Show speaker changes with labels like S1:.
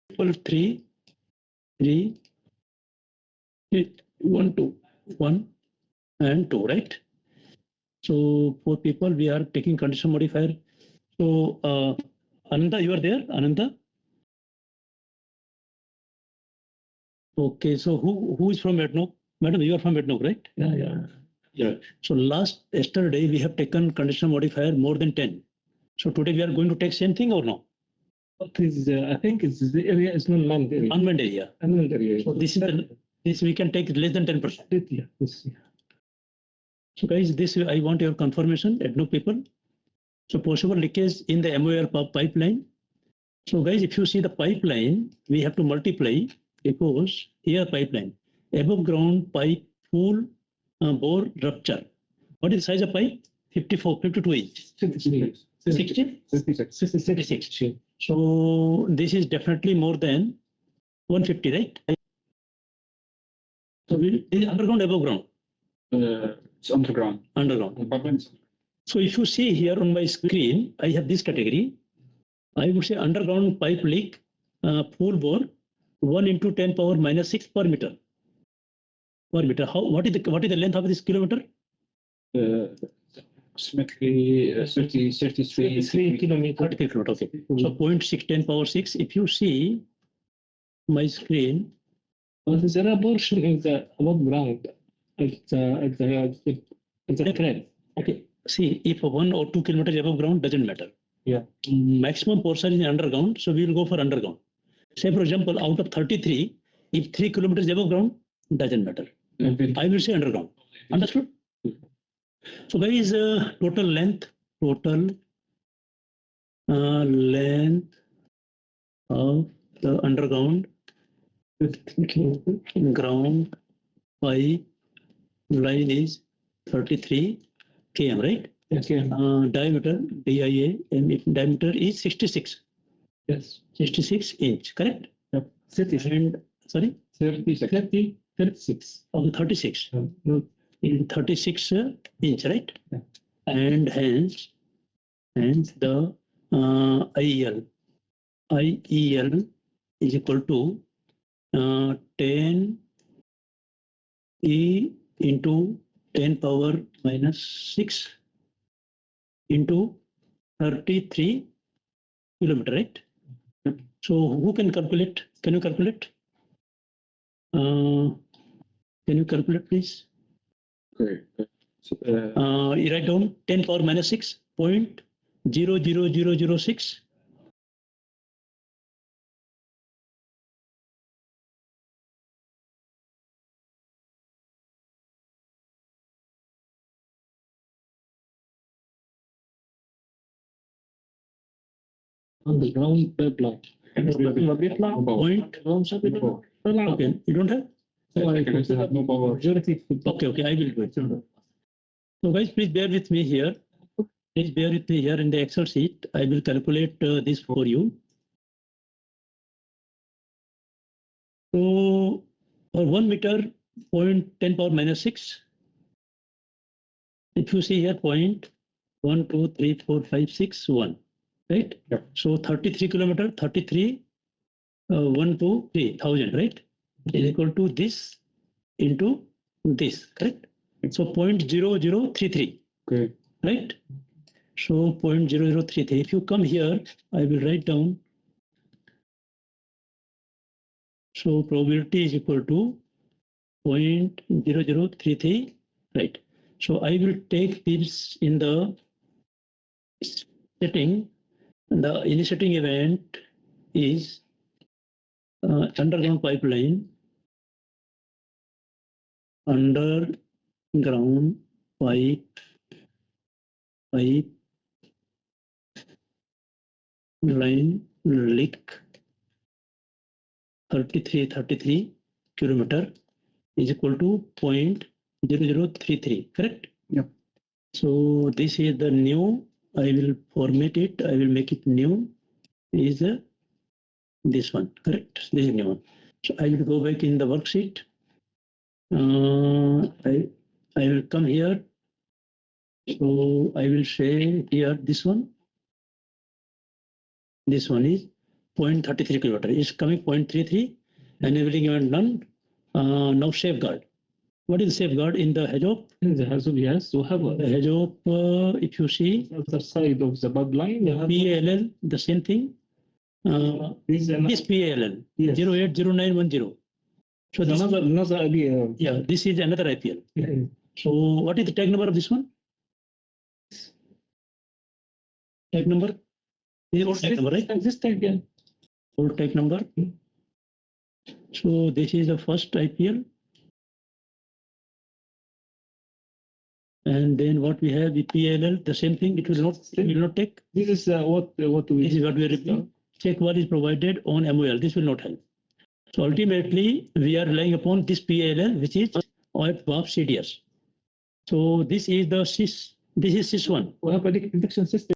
S1: People 3, 3, 1, 2, 1 and 2, right? So 4 people, we are taking condition modifier. So Ananda, you are there, Ananda? Okay, so who is from Ednok? Madam, you are from Ednok, right? Yeah. So yesterday we have taken conditional modifier more than 10. So today we are going to take same thing or no?
S2: I think the area is not manned area.
S1: Unmanned area.
S2: Unmanned area.
S1: So this we can take less than 10%.
S2: Yeah. Yes.
S1: So guys, this I want your confirmation, Ednok people. So possible leakage in the MOL pipeline. So guys, if you see the pipeline, we have to multiply because here pipeline, above ground pipe full bore rupture. What is the size of pipe? 52 inch.
S2: 66.
S1: 60?
S2: 66.
S1: So this is definitely more than 150, right? So is it underground, above ground?
S2: It's underground.
S1: Underground. So if you see here on my screen, I have this category. I would say underground pipe leak, full bore, 1 into 10 power minus 6 per meter. Per meter. What is the length of this kilometer?
S2: Approximately 33 kilometers.
S1: 33 kilometers. Okay. So 0.6 10 power 6. If you see my screen,
S2: there are portion in the above ground at the crane.
S1: Okay. See, if 1 or 2 kilometers above ground doesn't matter.
S2: Yeah.
S1: Maximum portion is underground, so we will go for underground. Say, for example, out of 33, if 3 kilometers above ground, doesn't matter. I will say underground. Understood? So, guys, total length of the underground ground pipe line is 33 km, right?
S2: Okay.
S1: Diameter, DIA, and diameter is 66.
S2: Yes.
S1: 66 inch, correct?
S2: Yep.
S1: And, sorry?
S2: 36.
S1: Oh, 36. In 36 inch, right?
S2: Yeah.
S1: And hence the IEL is equal to 10 E into 10 power minus 6 into 33 kilometer, right? So who can calculate? Can you calculate? Can you calculate, please?
S2: Okay.
S1: You write down 10 power minus 6, 0.00006.
S2: Underground pipeline.
S1: Point. Okay, you don't have?
S2: No power.
S1: Okay, I will do it. So guys, please bear with me here. Please bear with me here in the Excel sheet. I will calculate this for you. So for 1 meter, 0.10 power minus 6. If you see here, 1, 2, 3, 4, 5, 6, 1. Right?
S2: Yep.
S1: So 33 kilometer, 33, 1, 2, 3, 1000, right? Is equal to this into this, correct? So 0.0033.
S2: Okay.
S1: Right? So 0.0033. If you come here, I will write down. So probability is equal to 0.0033. Right. So I will take this in the setting. The initiating event is underground pipeline. Underground pipe line leak 33 kilometer is equal to 0.0033, correct?
S2: Yep.
S1: So this is the new. I will format it. I will make it new. Is this one, correct? This is new one. So I will go back in the worksheet. I will come here. So I will say here this one. This one is 0.33 kilometer. It's coming 0.33, enabling event none. Now safeguard. What is safeguard in the HOP?
S2: In the HOP, yes, we have
S1: The HOP, if you see,
S2: other side of the BAB line. You have
S1: PALL, the same thing. This PALL,
S2: Yes.
S1: 080910. So this,
S2: another idea.
S1: yeah, this is another IPL.
S2: Yeah.
S1: So what is the tag number of this one? Tag number? This is old tag number, right?
S2: This tag, yeah.
S1: Old tag number. So this is the first IPL. And then what we have with PLL, the same thing. It will not take.
S2: This is what we.
S1: This is what we are reviewing. Check what is provided on MOL. This will not help. So ultimately, we are relying upon this PLL, which is OIP BAB CDS. So this is the SIS. This is SIS1.
S2: We have a prediction system.